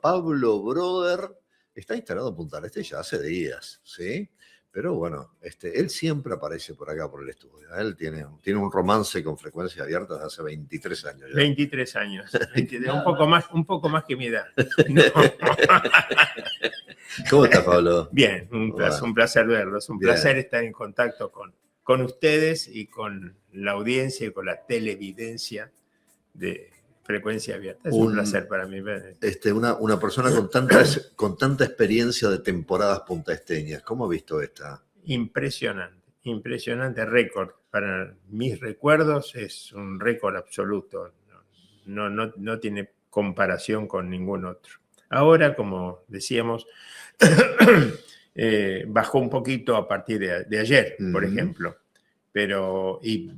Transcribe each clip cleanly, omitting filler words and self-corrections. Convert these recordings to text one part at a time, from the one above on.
Pablo Broder está instalado en Punta del Este ya hace días, ¿sí? Pero bueno, él siempre aparece por acá, por el estudio. Él tiene un romance con Frecuencia Abierta desde hace 23 años ya. 23 años. 23, un poco más que mi edad. No. ¿Cómo estás, Pablo? Bien, un placer verlos. Un placer estar en contacto con ustedes y con la audiencia y con la televidencia de Frecuencia Abierta. Es un placer para mí. Una persona con tanta experiencia de temporadas puntaesteñas. ¿Cómo ha visto esta? Impresionante récord. Para mis recuerdos es un récord absoluto. No tiene comparación con ningún otro. Ahora, como decíamos, bajó un poquito a partir de ayer, por ejemplo, y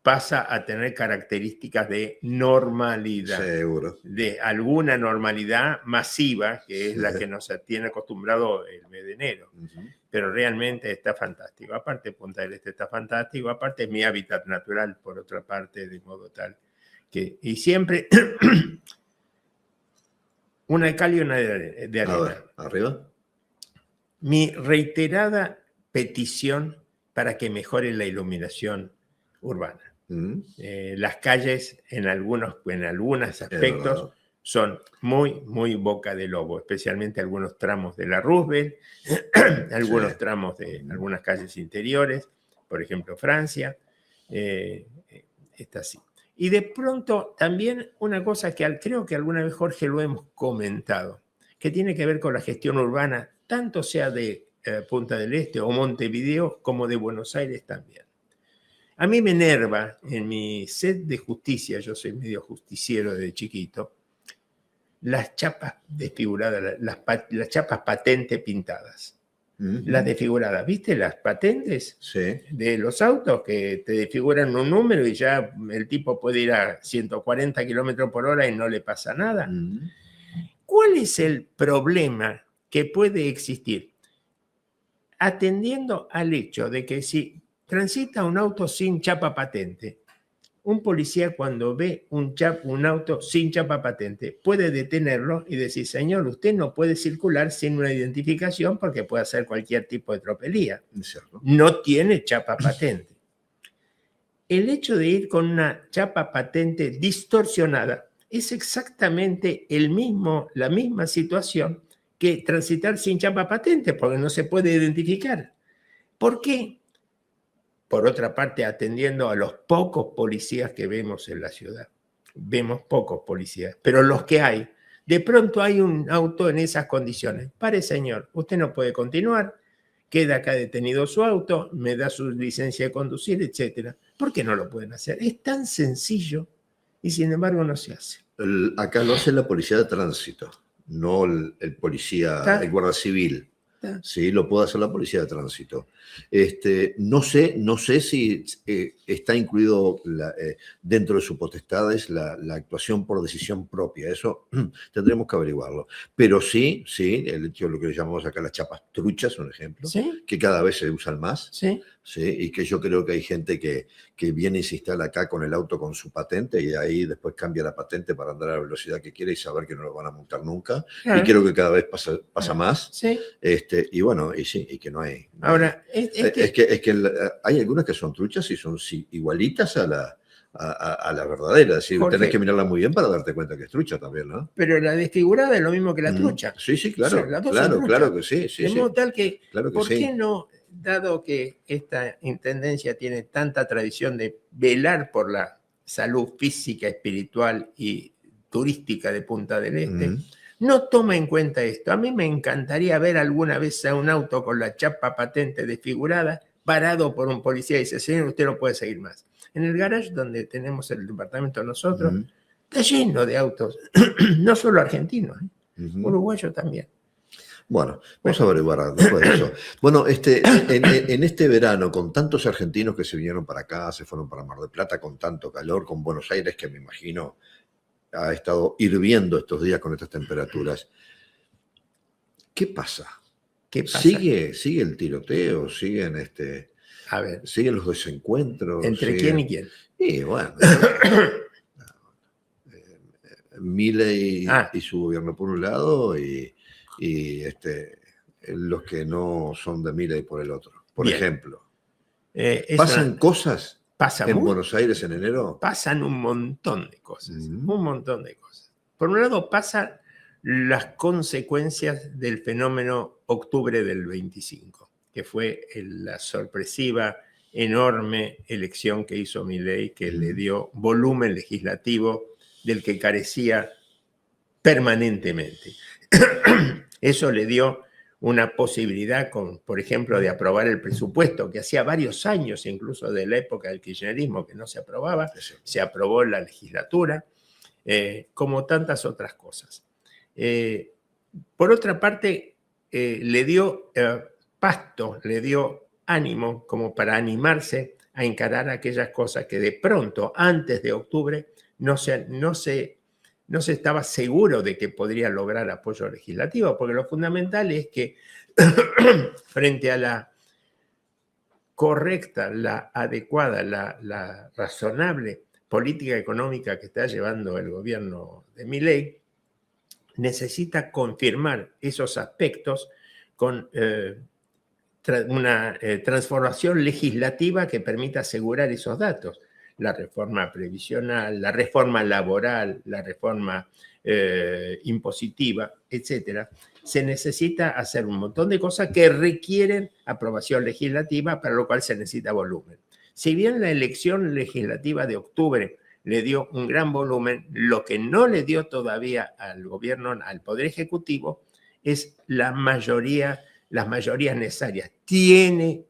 pasa a tener características de normalidad. Seguro. De alguna normalidad masiva, que es la que nos tiene acostumbrado el mes de enero. Pero realmente está fantástico. Aparte, Punta del Este está fantástico. Aparte, es mi hábitat natural, por otra parte, de modo tal que... Y siempre una de cal y una de arena. A ver, arriba. Mi reiterada petición para que mejore la iluminación urbana. Las calles en algunos aspectos son muy boca de lobo, especialmente algunos tramos de la Roosevelt, algunos tramos de algunas calles interiores, por ejemplo Francia, está así. Y de pronto también una cosa que creo que alguna vez, Jorge, lo hemos comentado, que tiene que ver con la gestión urbana, tanto sea de Punta del Este o Montevideo como de Buenos Aires también. A mí me enerva en mi sed de justicia, yo soy medio justiciero desde chiquito, las chapas desfiguradas, las chapas patente pintadas. Las desfiguradas, ¿viste? Las patentes de los autos que te desfiguran un número y ya el tipo puede ir a 140 kilómetros por hora y no le pasa nada. ¿Cuál es el problema que puede existir? Atendiendo al hecho de que si transita un auto sin chapa patente, un policía cuando ve un auto sin chapa patente puede detenerlo y decir, señor, usted no puede circular sin una identificación porque puede hacer cualquier tipo de tropelía. No tiene chapa patente. El hecho de ir con una chapa patente distorsionada es exactamente la misma situación que transitar sin chapa patente porque no se puede identificar. ¿Por qué? Por otra parte, atendiendo a los pocos policías que vemos en la ciudad. Vemos pocos policías, pero los que hay, de pronto hay un auto en esas condiciones. Pare, señor, usted no puede continuar, queda acá detenido su auto, me da su licencia de conducir, etc. ¿Por qué no lo pueden hacer? Es tan sencillo y sin embargo no se hace. Acá lo hace la policía de tránsito, no el policía, el guardia civil. Sí, lo puede hacer la policía de tránsito. No sé si está incluido dentro de sus potestades la actuación por decisión propia. Eso tendremos que averiguarlo. Pero sí, el hecho de lo que le llamamos acá las chapas truchas, un ejemplo, que cada vez se usan más. Sí, y que yo creo que hay gente que viene y se instala acá con el auto con su patente y ahí después cambia la patente para andar a la velocidad que quiere y saber que no lo van a multar nunca. Y creo que cada vez pasa más. Sí. Y bueno, y que no hay. Ahora, es que hay algunas que son truchas y son igualitas a la verdadera. Es decir, tenés que mirarla muy bien para darte cuenta que es trucha también, ¿no? Pero la desfigurada es lo mismo que la trucha. Sí, claro. O sea, claro que sí. De modo tal que, ¿por qué no, dado que esta intendencia tiene tanta tradición de velar por la salud física, espiritual y turística de Punta del Este, no toma en cuenta esto? A mí me encantaría ver alguna vez a un auto con la chapa patente desfigurada parado por un policía y dice, señor, usted no puede seguir más. En el garage donde tenemos el departamento nosotros, está lleno de autos, no solo argentinos, uruguayos también. Bueno, vamos a averiguar después de eso. Bueno, en este verano, con tantos argentinos que se vinieron para acá, se fueron para Mar del Plata con tanto calor, con Buenos Aires, que me imagino ha estado hirviendo estos días con estas temperaturas. ¿Qué pasa? ¿Sigue el tiroteo? ¿Siguen los desencuentros? ¿Entre quién y quién? Y bueno, Milei y su gobierno por un lado y los que no son de Milei por el otro. Por ejemplo, ¿pasan cosas en Buenos Aires en enero? Pasan un montón de cosas, un montón de cosas. Por un lado pasan las consecuencias del fenómeno octubre del 25, que fue la sorpresiva, enorme elección que hizo Milei, que le dio volumen legislativo del que carecía permanentemente. Eso le dio una posibilidad, por ejemplo, de aprobar el presupuesto, que hacía varios años, incluso de la época del kirchnerismo, que no se aprobaba. Se aprobó en la legislatura, como tantas otras cosas. Por otra parte, le dio pasto, le dio ánimo como para animarse a encarar aquellas cosas que de pronto, antes de octubre, no se estaba seguro de que podría lograr apoyo legislativo, porque lo fundamental es que frente a la correcta, la adecuada, la razonable política económica que está llevando el gobierno de Milei, necesita confirmar esos aspectos con una transformación legislativa que permita asegurar esos datos. La reforma previsional, la reforma laboral, la reforma impositiva, etc. Se necesita hacer un montón de cosas que requieren aprobación legislativa, para lo cual se necesita volumen. Si bien la elección legislativa de octubre le dio un gran volumen, lo que no le dio todavía al gobierno, al Poder Ejecutivo, es las mayorías necesarias. Tiene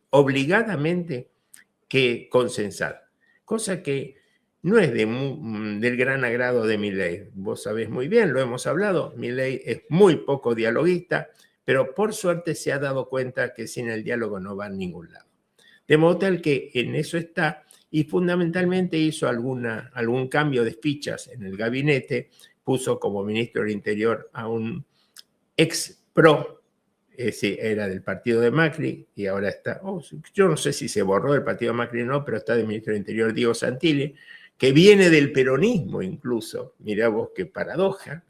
obligadamente que consensar, cosa que no es del gran agrado de Milei. Vos sabés muy bien, lo hemos hablado, Milei es muy poco dialoguista, pero por suerte se ha dado cuenta que sin el diálogo no va a ningún lado. De modo tal que en eso está, y fundamentalmente hizo algún cambio de fichas en el gabinete, puso como ministro del Interior a un ex pro, era del partido de Macri, y ahora está, yo no sé si se borró del partido de Macri o no, pero está de ministro del Interior Diego Santilli, que viene del peronismo incluso, mirá vos qué paradoja,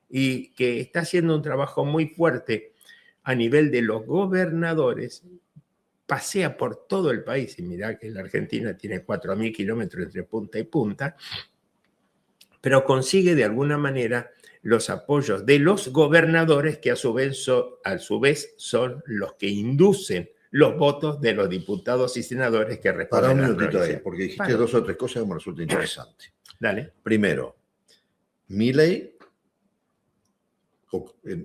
y que está haciendo un trabajo muy fuerte a nivel de los gobernadores, pasea por todo el país, y mirá que la Argentina tiene 4.000 kilómetros entre punta y punta, pero consigue de alguna manera los apoyos de los gobernadores, que a su vez son los que inducen los votos de los diputados y senadores que responden. Para un minutito ahí, porque dijiste dos o tres cosas que me resultan interesantes. Dale. Primero, Milei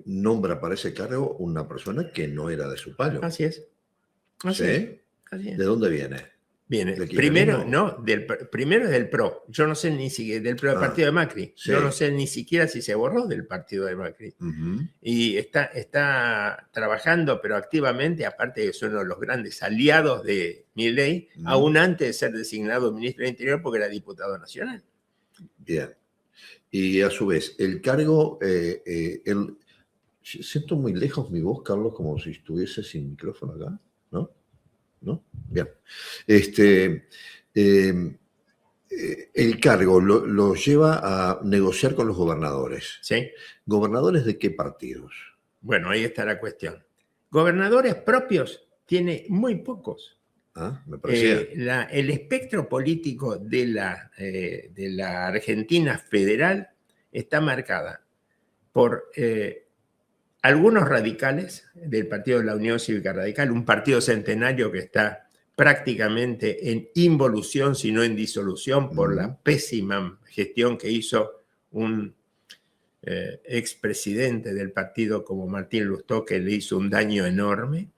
nombra para ese cargo una persona que no era de su palo. Así es. ¿Sí? Así es. ¿De dónde viene? Viene. Primero es del PRO. Yo no sé ni siquiera del partido de Macri. Sí. Yo no sé ni siquiera si se borró del partido de Macri. Y está trabajando, pero activamente, aparte de que es uno de los grandes aliados de Milei, aún antes de ser designado ministro del Interior, porque era diputado nacional. Bien. Y a su vez, el cargo, siento muy lejos mi voz, Carlos, como si estuviese sin micrófono acá, ¿no? ¿No? Bien. El cargo lo lleva a negociar con los gobernadores. Sí. ¿Gobernadores de qué partidos? Bueno, ahí está la cuestión. Gobernadores propios tiene muy pocos. Me parecía. El espectro político de la Argentina federal está marcada por algunos radicales del Partido de la Unión Cívica Radical, un partido centenario que está prácticamente en involución, si no en disolución, por la pésima gestión que hizo un expresidente del partido como Martín Lustó, que le hizo un daño enorme.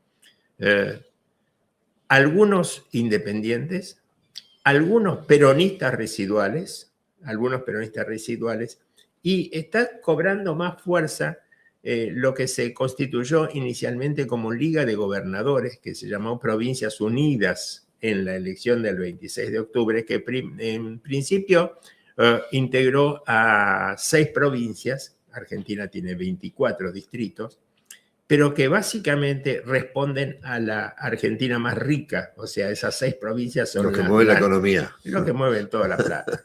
Algunos independientes, algunos peronistas residuales, y está cobrando más fuerza lo que se constituyó inicialmente como Liga de Gobernadores, que se llamó Provincias Unidas en la elección del 26 de octubre, que en principio integró a 6 provincias, Argentina tiene 24 distritos, pero que básicamente responden a la Argentina más rica, o sea, esas 6 provincias son lo que mueve la economía. Lo que mueven toda la plata.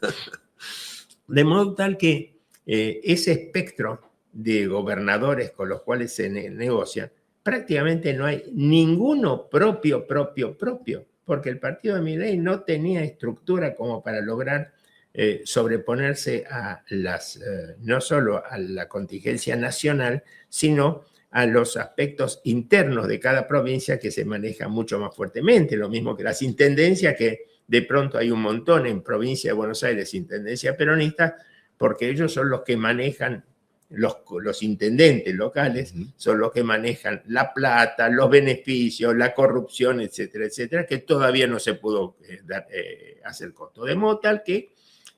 De modo tal que ese espectro de gobernadores con los cuales se negocia, prácticamente no hay ninguno propio, porque el partido de Milei no tenía estructura como para lograr sobreponerse a no solo a la contingencia nacional, sino a los aspectos internos de cada provincia que se manejan mucho más fuertemente, lo mismo que las intendencias, que de pronto hay un montón en provincia de Buenos Aires, intendencia peronista, porque ellos son los que manejan, los intendentes locales, son los que manejan la plata, los beneficios, la corrupción, etcétera, etcétera, que todavía no se pudo hacer costo. De modo tal que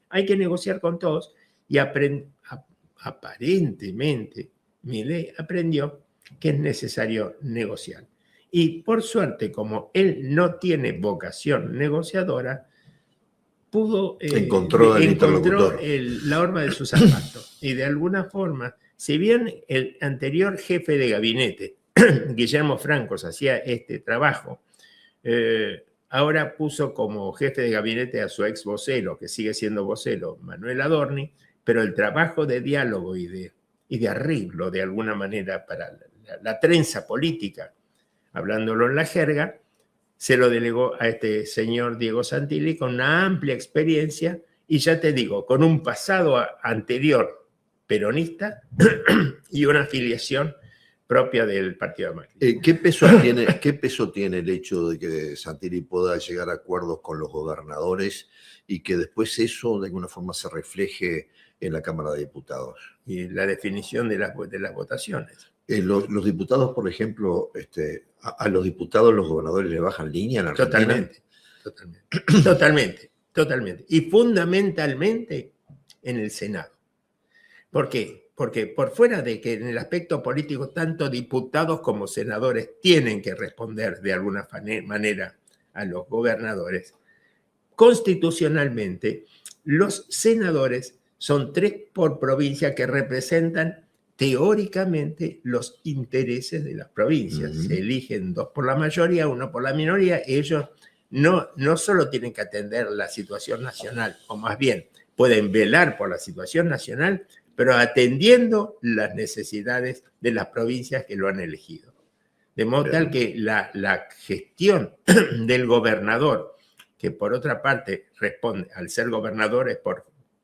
hay que negociar con todos y aparentemente Milei aprendió que es necesario negociar. Y por suerte, como él no tiene vocación negociadora, encontró la horma de sus zapatos. Y de alguna forma, si bien el anterior jefe de gabinete, Guillermo Francos, hacía este trabajo, ahora puso como jefe de gabinete a su ex vocero, que sigue siendo vocero, Manuel Adorni, pero el trabajo de diálogo y de arreglo, de alguna manera, para la trenza política, hablándolo en la jerga, se lo delegó a este señor Diego Santilli con una amplia experiencia y ya te digo, con un pasado anterior peronista y una afiliación propia del partido de Macri. ¿Qué peso tiene el hecho de que Santilli pueda llegar a acuerdos con los gobernadores y que después eso de alguna forma se refleje en la Cámara de Diputados? Y la definición de las votaciones. Los diputados, por ejemplo, a los diputados los gobernadores le bajan línea en Argentina. Totalmente. Y fundamentalmente en el Senado. ¿Por qué? Porque por fuera de que en el aspecto político tanto diputados como senadores tienen que responder de alguna manera a los gobernadores, constitucionalmente los senadores son 3 por provincia que representan teóricamente los intereses de las provincias. Se eligen 2 por la mayoría, 1 por la minoría. Ellos no solo tienen que atender la situación nacional, o más bien pueden velar por la situación nacional, pero atendiendo las necesidades de las provincias que lo han elegido. De modo tal que la gestión del gobernador, que por otra parte responde, al ser gobernador es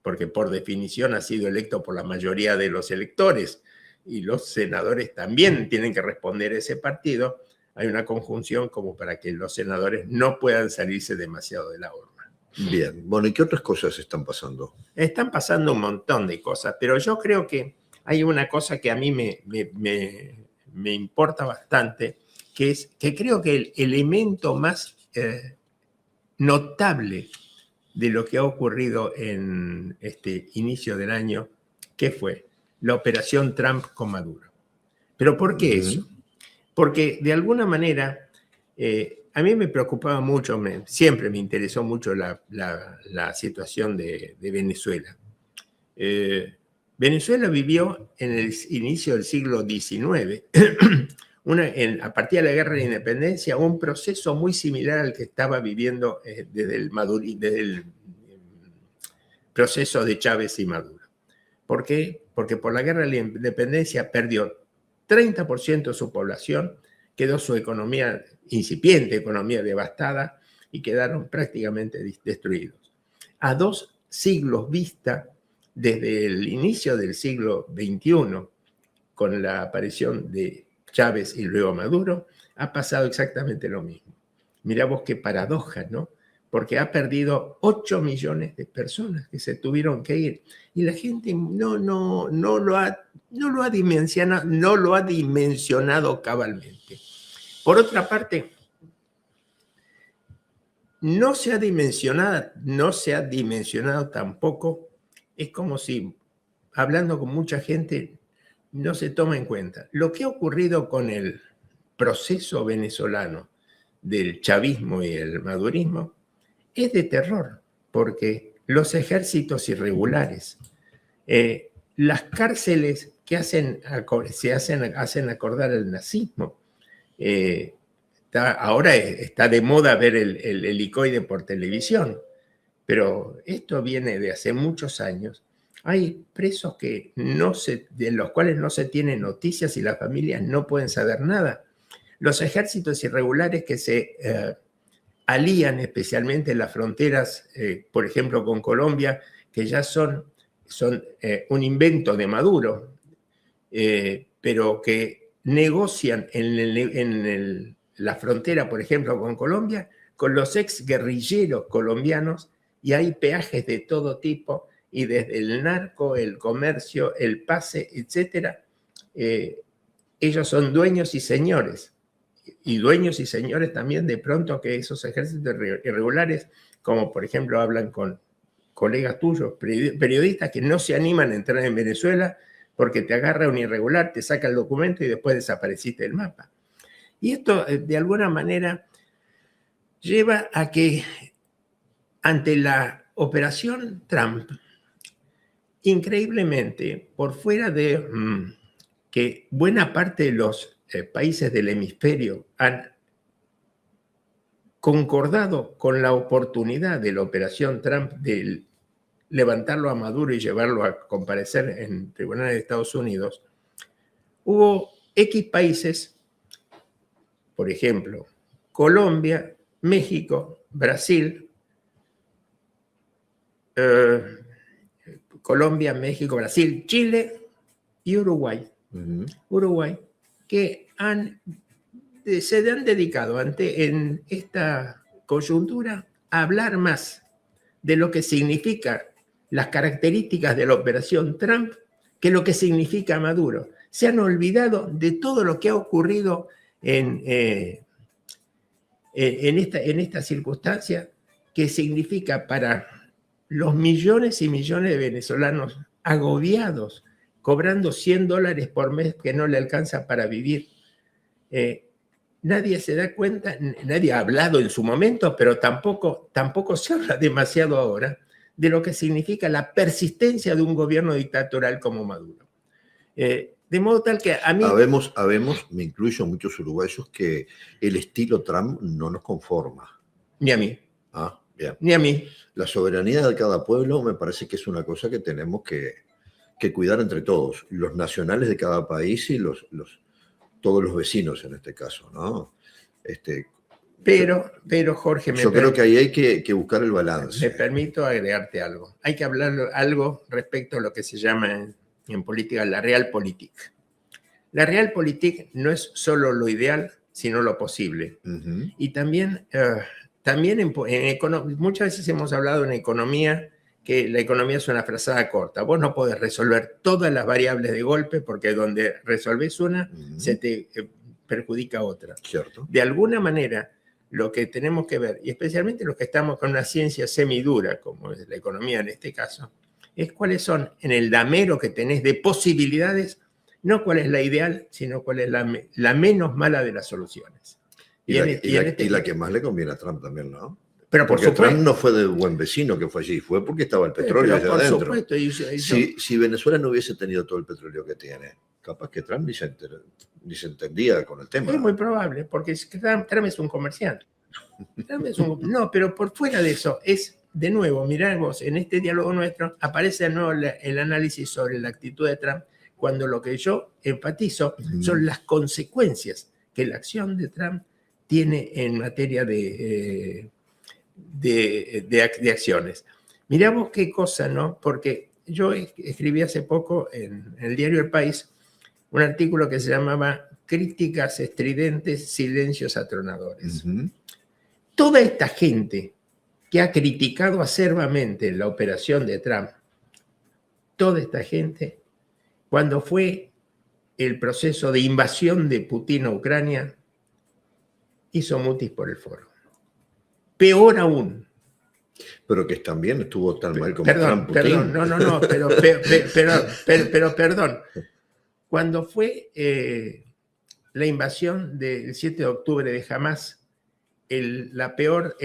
porque por definición ha sido electo por la mayoría de los electores, y los senadores también tienen que responder a ese partido, hay una conjunción como para que los senadores no puedan salirse demasiado de la horma. Bien, bueno, ¿y qué otras cosas están pasando? Están pasando un montón de cosas, pero yo creo que hay una cosa que a mí me importa bastante, que es que creo que el elemento más notable de lo que ha ocurrido en este inicio del año, ¿qué fue? La operación Trump con Maduro. ¿Pero por qué eso? Porque de alguna manera a mí me preocupaba mucho, siempre me interesó mucho la situación de Venezuela. Venezuela vivió en el inicio del siglo XIX, a partir de la Guerra de la Independencia, un proceso muy similar al que estaba viviendo desde el proceso de Chávez y Maduro. ¿Por qué? Porque por la Guerra de la Independencia perdió 30% de su población, quedó su economía, incipiente economía, devastada y quedaron prácticamente destruidos. A 2 siglos vista, desde el inicio del siglo XXI, con la aparición de Chávez y luego Maduro, ha pasado exactamente lo mismo. Mirá vos qué paradoja, ¿no? Porque ha perdido 8 millones de personas que se tuvieron que ir. Y la gente no lo ha dimensionado cabalmente. Por otra parte, no se ha dimensionado tampoco, es como si, hablando con mucha gente, no se toma en cuenta. Lo que ha ocurrido con el proceso venezolano del chavismo y el madurismo es de terror, porque los ejércitos irregulares, las cárceles que hacen acordar al nazismo, ahora está de moda ver el helicoide por televisión, pero esto viene de hace muchos años Hay presos de los cuales no se tienen noticias y las familias no pueden saber nada. Los ejércitos irregulares que se alían especialmente en las fronteras, por ejemplo con Colombia, que ya son un invento de Maduro, pero que negocian en la frontera, por ejemplo, con Colombia, con los exguerrilleros colombianos, y hay peajes de todo tipo, y desde el narco, el comercio, el pase, etc., ellos son dueños y señores. Y dueños y señores también de pronto que esos ejércitos irregulares, como por ejemplo hablan con colegas tuyos, periodistas que no se animan a entrar en Venezuela porque te agarra un irregular, te saca el documento y después desapareciste del mapa. Y esto, de alguna manera, lleva a que ante la operación Trump, increíblemente, por fuera de que buena parte de los países del hemisferio han concordado con la oportunidad de la operación Trump de levantarlo a Maduro y llevarlo a comparecer en tribunales de Estados Unidos, hubo X países, por ejemplo, Colombia, México, Brasil, Colombia, México, Brasil, Chile y Uruguay. Uruguay, que se han dedicado en esta coyuntura a hablar más de lo que significa las características de la operación Trump que lo que significa Maduro. Se han olvidado de todo lo que ha ocurrido en esta circunstancia, que significa para los millones y millones de venezolanos agobiados, cobrando $100 por mes que no le alcanza para vivir. Nadie se da cuenta, nadie ha hablado en su momento, pero tampoco se habla demasiado ahora de lo que significa la persistencia de un gobierno dictatorial como Maduro. De modo tal que a mí... Habemos, me incluyo muchos uruguayos, que el estilo Trump no nos conforma. Ni a mí. Ah, bien. Ni a mí. La soberanía de cada pueblo me parece que es una cosa que tenemos que cuidar entre todos, los nacionales de cada país y todos los vecinos en este caso, ¿no? Pero Jorge, yo creo que ahí hay que buscar el balance. Me permito agregarte algo. Hay que hablar algo respecto a lo que se llama en política la realpolitik. La realpolitik no es solo lo ideal, sino lo posible. Y también muchas veces hemos hablado en economía que la economía es una frazada corta. Vos no podés resolver todas las variables de golpe, porque donde resolvés una, se te perjudica otra. Cierto. De alguna manera, lo que tenemos que ver, y especialmente los que estamos con una ciencia semidura, como es la economía en este caso, es cuáles son, en el damero que tenés de posibilidades, no cuál es la ideal, sino cuál es la menos mala de las soluciones. Y la que más le conviene a Trump también, ¿no? Pero porque Trump no fue de buen vecino que fue allí, fue porque estaba el petróleo allá adentro. Supuesto, si Venezuela no hubiese tenido todo el petróleo que tiene, capaz que Trump ni se entendía con el tema. Es muy probable, porque Trump es un comerciante. No, pero por fuera de eso, es, de nuevo, mirá vos, en este diálogo nuestro aparece de nuevo el análisis sobre la actitud de Trump, cuando lo que yo enfatizo son las consecuencias que la acción de Trump tiene en materia de acciones. Mirá vos qué cosa, ¿no? Porque yo escribí hace poco en el diario El País un artículo que se llamaba Críticas estridentes, silencios atronadores. Toda esta gente que ha criticado acerbamente la operación de Trump, toda esta gente, cuando fue el proceso de invasión de Putin a Ucrania, hizo mutis por el foro. Peor aún. Pero que también estuvo tan mal como Trump. Putin. No, pero perdón. Cuando fue la invasión del 7 de octubre de Hamás, la peor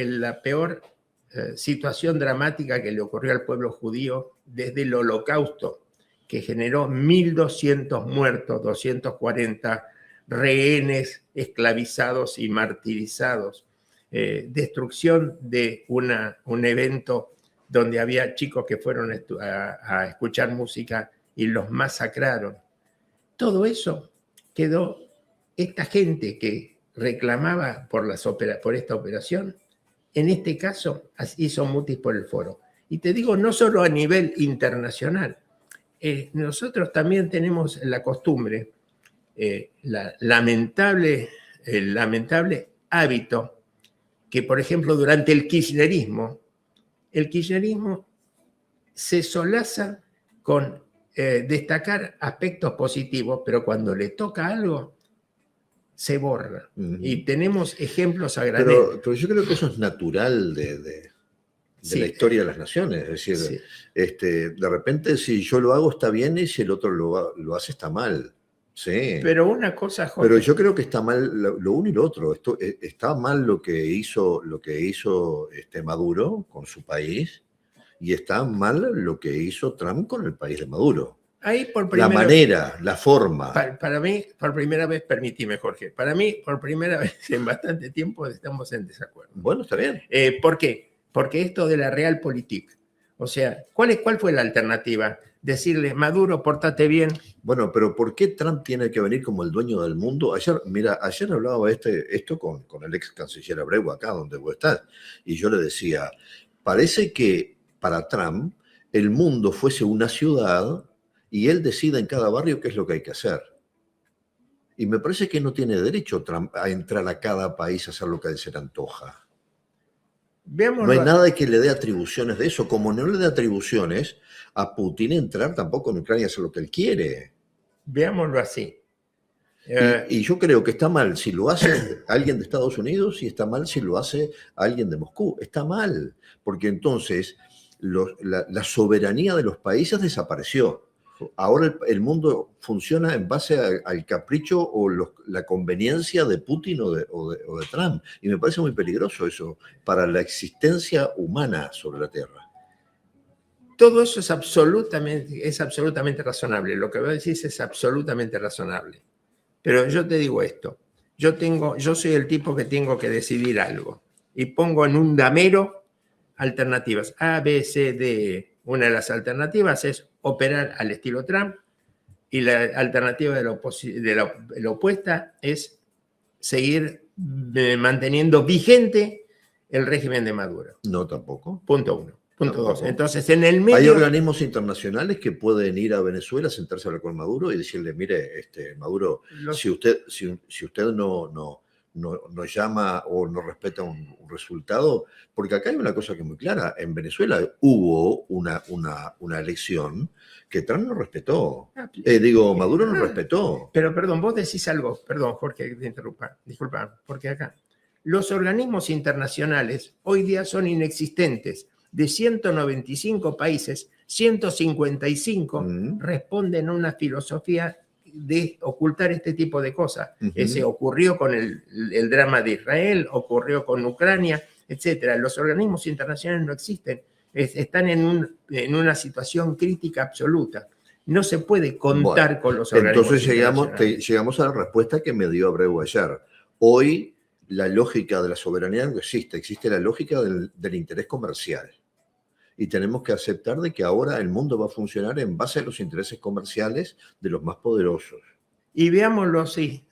situación dramática que le ocurrió al pueblo judío desde el Holocausto, que generó 1.200 muertos, 240 rehenes esclavizados y martirizados, destrucción de un evento donde había chicos que fueron a escuchar música y los masacraron. Todo eso quedó, esta gente que reclamaba por esta operación, en este caso hizo mutis por el foro. Y te digo, no solo a nivel internacional, nosotros también tenemos la costumbre, el lamentable hábito que, por ejemplo, durante el kirchnerismo se solaza con destacar aspectos positivos, pero cuando le toca algo, se borra. Y tenemos ejemplos a granel. Pero yo creo que eso es natural de la historia de las naciones. Es decir, Sí. De repente si yo lo hago está bien y si el otro lo hace está mal. Sí. Pero una cosa, Jorge, pero yo creo que está mal lo uno y lo otro. Está mal lo que hizo Maduro con su país y está mal lo que hizo Trump con el país de Maduro. Ahí la manera, la forma. Para mí, por primera vez, permíteme, Jorge, para mí, por primera vez en bastante tiempo estamos en desacuerdo. Bueno, está bien. ¿Por qué? Porque esto de la realpolitik, o sea, ¿cuál fue la alternativa? Decirle, Maduro, pórtate bien. Bueno, pero ¿por qué Trump tiene que venir como el dueño del mundo? Ayer hablaba esto con el ex canciller Abreu acá donde vos estás, y yo le decía, parece que para Trump el mundo fuese una ciudad y él decida en cada barrio qué es lo que hay que hacer. Y me parece que no tiene derecho Trump a entrar a cada país a hacer lo que a él se le antoja. Veámoslo. No hay nada de que le dé atribuciones de eso. Como no le dé atribuciones a Putin entrar tampoco en Ucrania a hacer lo que él quiere. Veámoslo así. Y yo creo que está mal si lo hace alguien de Estados Unidos y está mal si lo hace alguien de Moscú. Está mal, porque entonces la soberanía de los países desapareció. Ahora el mundo funciona en base al capricho o la conveniencia de Putin o de Trump. Y me parece muy peligroso eso para la existencia humana sobre la Tierra. Todo eso es absolutamente razonable. Lo que vos decís es absolutamente razonable. Pero yo te digo esto. Yo soy el tipo que tengo que decidir algo. Y pongo en un damero alternativas. A, B, C, D. Una de las alternativas es operar al estilo Trump y la alternativa de la opuesta es seguir manteniendo vigente el régimen de Maduro. No, tampoco. Punto 1. Punto Tampoco. 2. Entonces, en el medio... Hay organismos internacionales que pueden ir a Venezuela, sentarse a hablar con Maduro y decirle, mire, Maduro, si usted no llama o no respeta un resultado, porque acá hay una cosa que es muy clara, en Venezuela hubo una elección que Trump no respetó. Maduro no respetó. Pero perdón, vos decís algo, perdón Jorge, que te interrumpa, disculpa, porque acá los organismos internacionales hoy día son inexistentes. De 195 países, 155 responden a una filosofía de ocultar este tipo de cosas. Ese ocurrió con el drama de Israel, ocurrió con Ucrania, etc. Los organismos internacionales no existen, están en una situación crítica absoluta. No se puede contar con los organismos internacionales. Entonces llegamos a la respuesta que me dio Abreu ayer. Hoy la lógica de la soberanía no existe la lógica del interés comercial. Y tenemos que aceptar de que ahora el mundo va a funcionar en base a los intereses comerciales de los más poderosos. Y veámoslo así.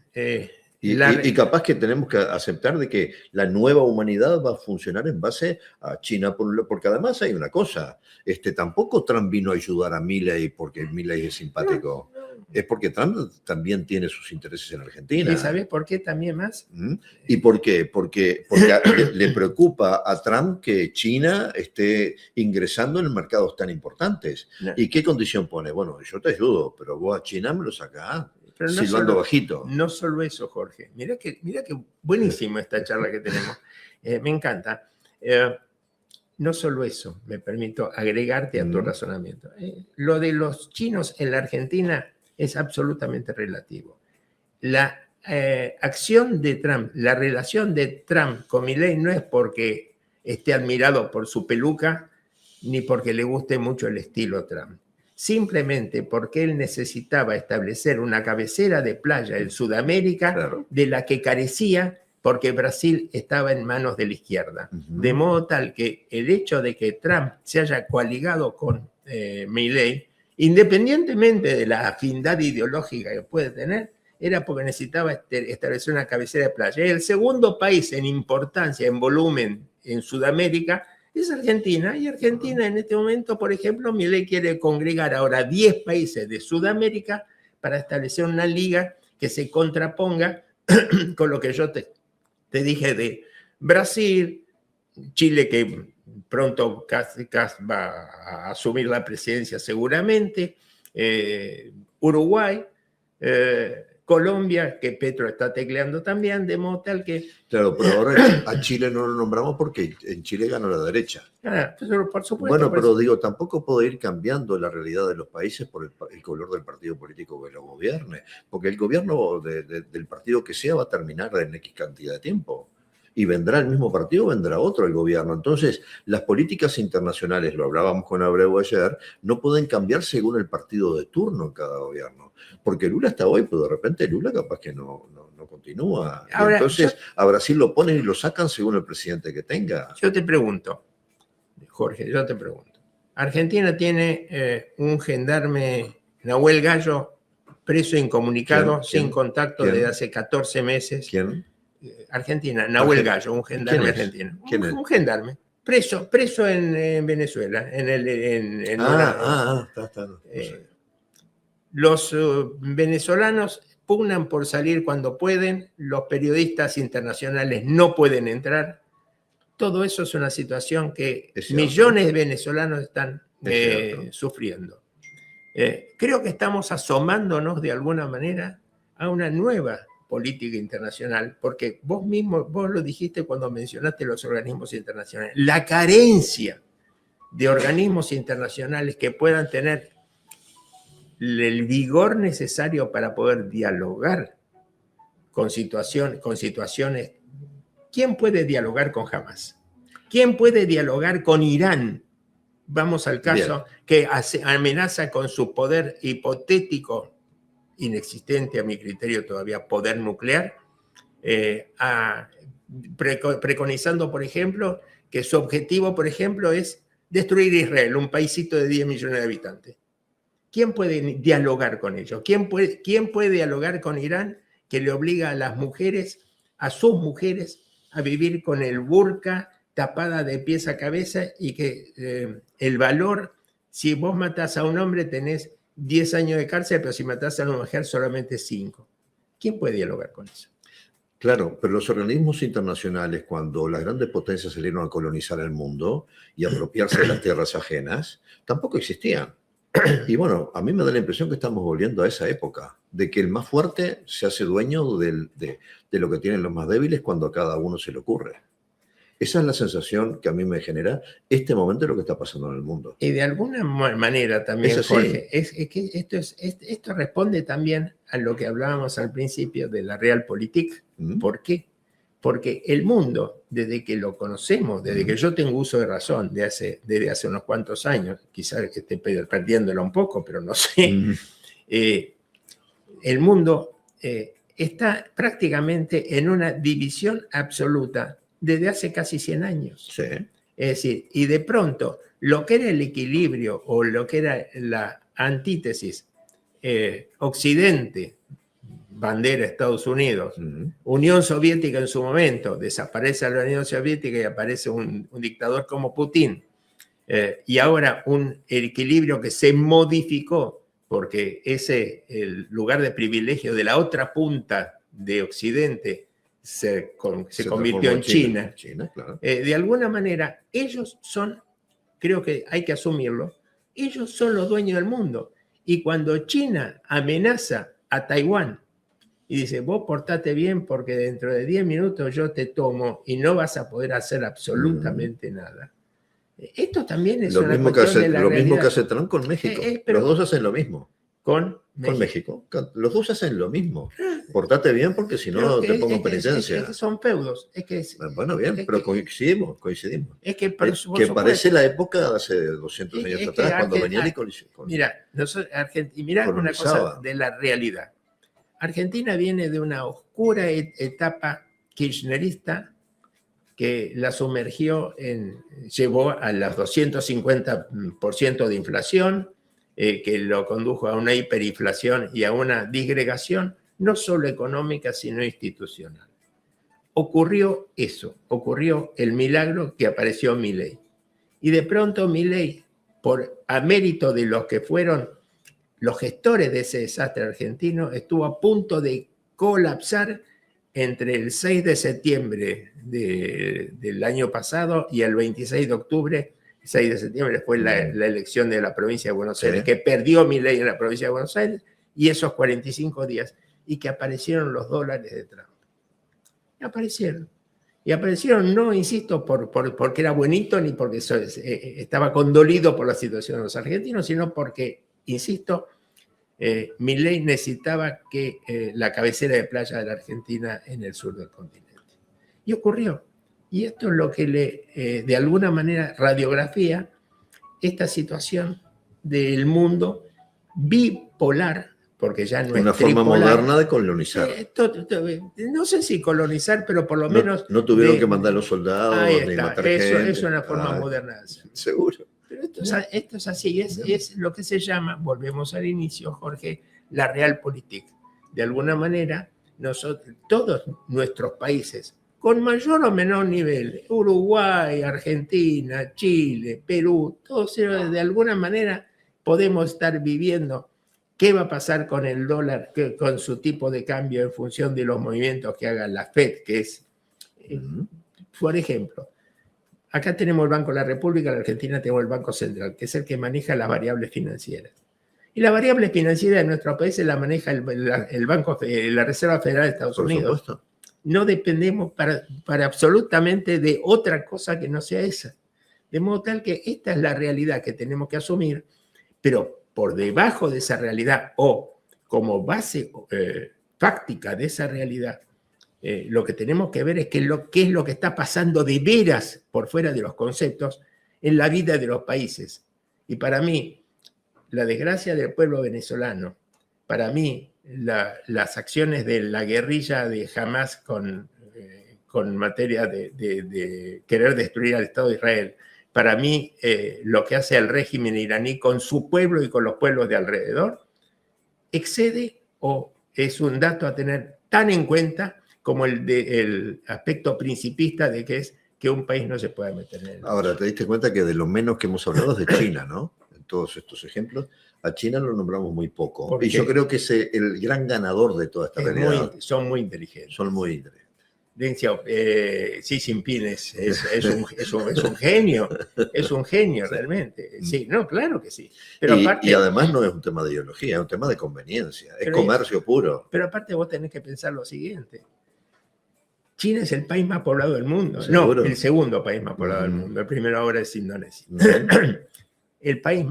Y capaz que tenemos que aceptar de que la nueva humanidad va a funcionar en base a China, porque además hay una cosa, tampoco Trump vino a ayudar a Milei porque Milei es simpático. Es porque Trump también tiene sus intereses en Argentina. ¿Y sabés por qué también más? ¿Y por qué? Porque le preocupa a Trump que China esté ingresando en mercados tan importantes. No. ¿Y qué condición pone? Bueno, yo te ayudo, pero vos a China me lo sacás. Pero no silbando bajito. No solo eso, Jorge. Mira que buenísimo esta charla que tenemos. Me encanta. No solo eso, me permito agregarte a tu razonamiento. Lo de los chinos en la Argentina es absolutamente relativo. La acción de Trump, la relación de Trump con Milei no es porque esté admirado por su peluca ni porque le guste mucho el estilo Trump. Simplemente porque él necesitaba establecer una cabecera de playa en Sudamérica, claro, de la que carecía porque Brasil estaba en manos de la izquierda. Ujú. De modo tal que el hecho de que Trump se haya coaligado con Milei, independientemente de la afinidad ideológica que puede tener, era porque necesitaba establecer una cabecera de playa. Y el segundo país en importancia, en volumen, en Sudamérica, es Argentina. Y Argentina en este momento, por ejemplo, Milei quiere congregar ahora 10 países de Sudamérica para establecer una liga que se contraponga con lo que yo te dije de Brasil, Chile, que pronto Kast va a asumir la presidencia seguramente, Uruguay, Colombia, que Petro está tecleando también, de modo tal que... Claro, pero ahora a Chile no lo nombramos porque en Chile ganó la derecha. Por supuesto. Bueno, pero digo, tampoco puede ir cambiando la realidad de los países por el color del partido político que lo gobierne, porque el gobierno del partido que sea va a terminar en X cantidad de tiempo. Y vendrá el mismo partido, vendrá otro el gobierno. Entonces, las políticas internacionales, lo hablábamos con Abreu ayer, no pueden cambiar según el partido de turno en cada gobierno. Porque Lula está hoy, pero de repente Lula capaz que no continúa. Ahora, y entonces a Brasil lo ponen y lo sacan según el presidente que tenga. Yo te pregunto, Jorge, yo te pregunto. Argentina tiene un gendarme, Nahuel Gallo, preso incomunicado, sin contacto desde hace 14 meses. ¿Quién? Argentina, Nahuel Gallo, un gendarme argentino. Un gendarme, preso en Venezuela. Los venezolanos pugnan por salir cuando pueden, los periodistas internacionales no pueden entrar. Todo eso es una situación que millones de venezolanos están sufriendo. Creo que estamos asomándonos de alguna manera a una nueva política internacional, porque vos lo dijiste cuando mencionaste los organismos internacionales. La carencia de organismos internacionales que puedan tener el vigor necesario para poder dialogar con situaciones. ¿Quién puede dialogar con Hamas? ¿Quién puede dialogar con Irán? Vamos al caso que amenaza con su poder hipotético, inexistente a mi criterio todavía, poder nuclear, preconizando, por ejemplo, que su objetivo, por ejemplo, es destruir Israel, un paísito de 10 millones de habitantes. ¿Quién puede dialogar con ellos? ¿Quién puede dialogar con Irán, que le obliga a las mujeres, a sus mujeres, a vivir con el burka tapada de pies a cabeza y que el valor, si vos matás a un hombre tenés 10 años de cárcel, pero si matás a una mujer solamente 5? ¿Quién puede dialogar con eso? Claro, pero los organismos internacionales, cuando las grandes potencias salieron a colonizar el mundo y apropiarse de las tierras ajenas, tampoco existían. Y bueno, a mí me da la impresión que estamos volviendo a esa época, de que el más fuerte se hace dueño de lo que tienen los más débiles cuando a cada uno se le ocurre. Esa es la sensación que a mí me genera este momento de lo que está pasando en el mundo. Y de alguna manera también, Jorge, es que esto responde también a lo que hablábamos al principio de la Realpolitik. ¿Por qué? Porque el mundo, desde que lo conocemos, desde que yo tengo uso de razón, desde hace unos cuantos años, quizás que esté perdiéndolo un poco, pero no sé, el mundo está prácticamente en una división absoluta desde hace casi 100 años. Sí. Es decir, y de pronto, lo que era el equilibrio o lo que era la antítesis, Occidente, bandera Estados Unidos, Unión Soviética en su momento, desaparece la Unión Soviética y aparece un dictador como Putin, y ahora un equilibrio que se modificó porque el lugar de privilegio de la otra punta de Occidente se convirtió en China. Claro. De alguna manera, ellos son, creo que hay que asumirlo, ellos son los dueños del mundo. Y cuando China amenaza a Taiwán y dice, vos portate bien porque dentro de 10 minutos yo te tomo y no vas a poder hacer absolutamente nada. Esto también es una cuestión de la realidad. Lo mismo que hace Trump con México. Los dos hacen lo mismo. Con México. Los dos hacen lo mismo. Portate bien porque si no te pongo en penitencia. Es que son feudos. Bueno, bien, pero coincidimos. Es que parece la época de hace 200 años atrás, cuando venían y colisionaban. Mira una cosa de la realidad. Argentina viene de una oscura etapa que la sumergió llevó a los 250% de inflación, que lo condujo a una hiperinflación y a una disgregación, no solo económica, sino institucional. Ocurrió eso, ocurrió el milagro que apareció Milei. Y de pronto Milei, a mérito de los que fueron los gestores de ese desastre argentino, estuvo a punto de colapsar entre el 6 de septiembre del año pasado y el 26 de octubre. El 6 de septiembre fue la elección de la provincia de Buenos Aires, que perdió Milei en la provincia de Buenos Aires, y esos 45 días, y que aparecieron los dólares de Trump. Aparecieron. Y aparecieron, no, insisto, porque era buenito ni porque estaba condolido por la situación de los argentinos, sino porque, insisto, Milei necesitaba que la cabecera de playa de la Argentina en el sur del continente. Y ocurrió. Y esto es lo que de alguna manera radiografía esta situación del mundo bipolar, porque ya no una es tripolar. Forma moderna de colonizar. No sé si colonizar, pero por lo menos... No tuvieron que mandar a los soldados ni matar gente. Es una forma moderna de hacerlo. Seguro. Pero esto es así, es lo que se llama, volvemos al inicio, Jorge, la realpolitik. De alguna manera, todos nuestros países, con mayor o menor nivel, Uruguay, Argentina, Chile, Perú, todos ellos, de alguna manera podemos estar viviendo qué va a pasar con el dólar, con su tipo de cambio en función de los movimientos que haga la FED, que es, por ejemplo, acá tenemos el Banco de la República, en la Argentina tenemos el Banco Central, que es el que maneja las variables financieras. Y las variables financieras de nuestro país la maneja la Reserva Federal de Estados Unidos. Supuesto. No dependemos para absolutamente de otra cosa que no sea esa. De modo tal que esta es la realidad que tenemos que asumir, pero por debajo de esa realidad o como base fáctica de esa realidad, lo que tenemos que ver es qué es lo que está pasando de veras por fuera de los conceptos en la vida de los países. Y para mí, la desgracia del pueblo venezolano, para mí, las acciones de la guerrilla de Hamas con materia de querer destruir al Estado de Israel, para mí, lo que hace el régimen iraní con su pueblo y con los pueblos de alrededor, excede o es un dato a tener tan en cuenta como el aspecto principista de que es que un país no se puede meter en él. Ahora, te diste cuenta que de lo menos que hemos hablado es de China, ¿no? En todos estos ejemplos. A China lo nombramos muy poco. Y yo creo que es el gran ganador de toda esta realidad. Son muy inteligentes. Son muy inteligentes. Xi Jinping es un genio, es un genio realmente. Sí, no, claro que sí. Pero y además no es un tema de ideología, es un tema de conveniencia, es comercio puro. Pero aparte vos tenés que pensar lo siguiente. China es el país más poblado del mundo. ¿Seguro? No, el segundo país más poblado del mundo. El primero ahora es Indonesia. El país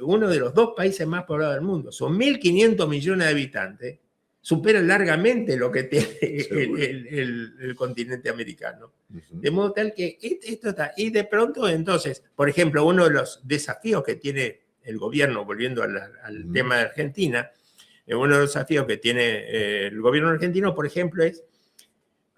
uno de los dos países más poblados del mundo. Son 1.500 millones de habitantes. Supera largamente lo que tiene el continente americano. De modo tal que esto está. Y de pronto, entonces, por ejemplo, uno de los desafíos que tiene el gobierno, volviendo al tema de Argentina, uno de los desafíos que tiene el gobierno argentino, por ejemplo, es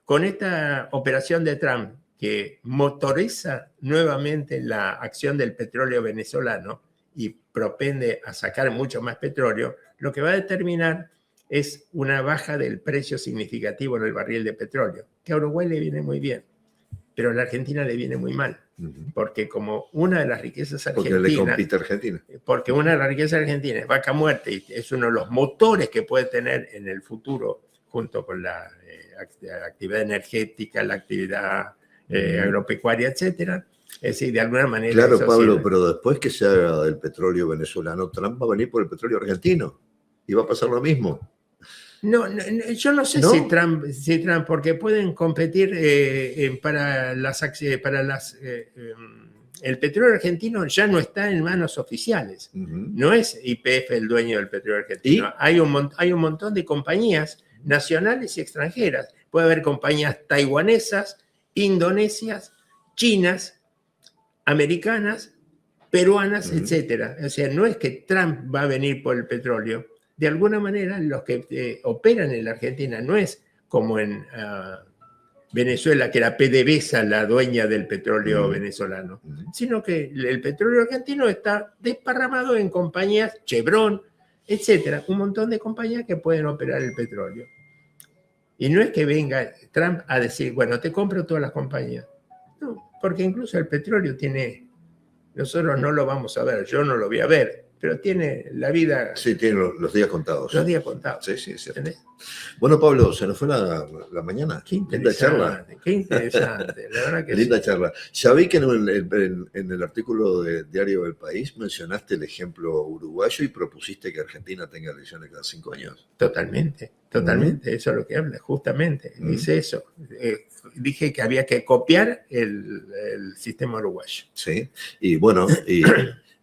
con esta operación de Trump, que motoriza nuevamente la acción del petróleo venezolano y propende a sacar mucho más petróleo, lo que va a determinar es una baja del precio significativo en el barril de petróleo, que a Uruguay le viene muy bien, pero a la Argentina le viene muy mal, porque como una de las riquezas argentinas... Porque le compite a Argentina. Porque una de las riquezas argentinas es vaca muerta y es uno de los motores que puede tener en el futuro, junto con la actividad energética, la actividad agropecuaria, etcétera. Es decir, de alguna manera... Claro, Pablo, sirve. Pero después que se haga del petróleo venezolano, Trump va a venir por el petróleo argentino y va a pasar lo mismo. No, yo no sé si Trump, porque pueden competir para las... el petróleo argentino ya no está en manos oficiales. No es YPF el dueño del petróleo argentino. Hay un montón de compañías nacionales y extranjeras. Puede haber compañías taiwanesas, indonesias, chinas, americanas, peruanas, etcétera. O sea, no es que Trump va a venir por el petróleo. De alguna manera, los que operan en la Argentina no es como en Venezuela, que era PDVSA la dueña del petróleo venezolano, sino que el petróleo argentino está desparramado en compañías, Chevron, etcétera, un montón de compañías que pueden operar el petróleo. Y no es que venga Trump a decir, bueno, te compro todas las compañías. No, porque incluso el petróleo tiene, nosotros no lo vamos a ver, yo no lo voy a ver, pero tiene la vida... Sí, tiene los días contados. Los días contados. Sí, sí, sí. Bueno, Pablo, se nos fue la mañana. Qué linda charla. Qué interesante, la verdad que linda sí. charla. Ya vi que en el artículo de Diario del País mencionaste el ejemplo uruguayo y propusiste que Argentina tenga elecciones cada 5 años. Totalmente, totalmente. Eso es lo que habla, justamente. Dice eso. Dije que había que copiar el sistema uruguayo. Sí, y bueno,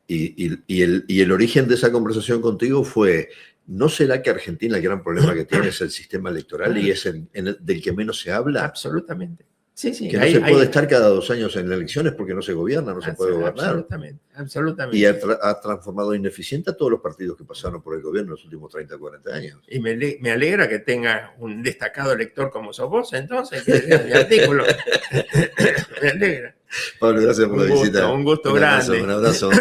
y el origen de esa conversación contigo fue, ¿no será que Argentina el gran problema que tiene es el sistema electoral y es del que menos se habla? Absolutamente. Sí, sí. Que no se puede estar cada 2 años en elecciones porque no se gobierna, no se puede gobernar. Absolutamente, absolutamente. Y ha transformado ineficiente a todos los partidos que pasaron por el gobierno en los últimos 30, 40 años. Y me alegra que tenga un destacado lector como sos vos, entonces, que lea mi artículo. Me alegra. Pablo, gracias por la visita. Un gusto grande. Un abrazo.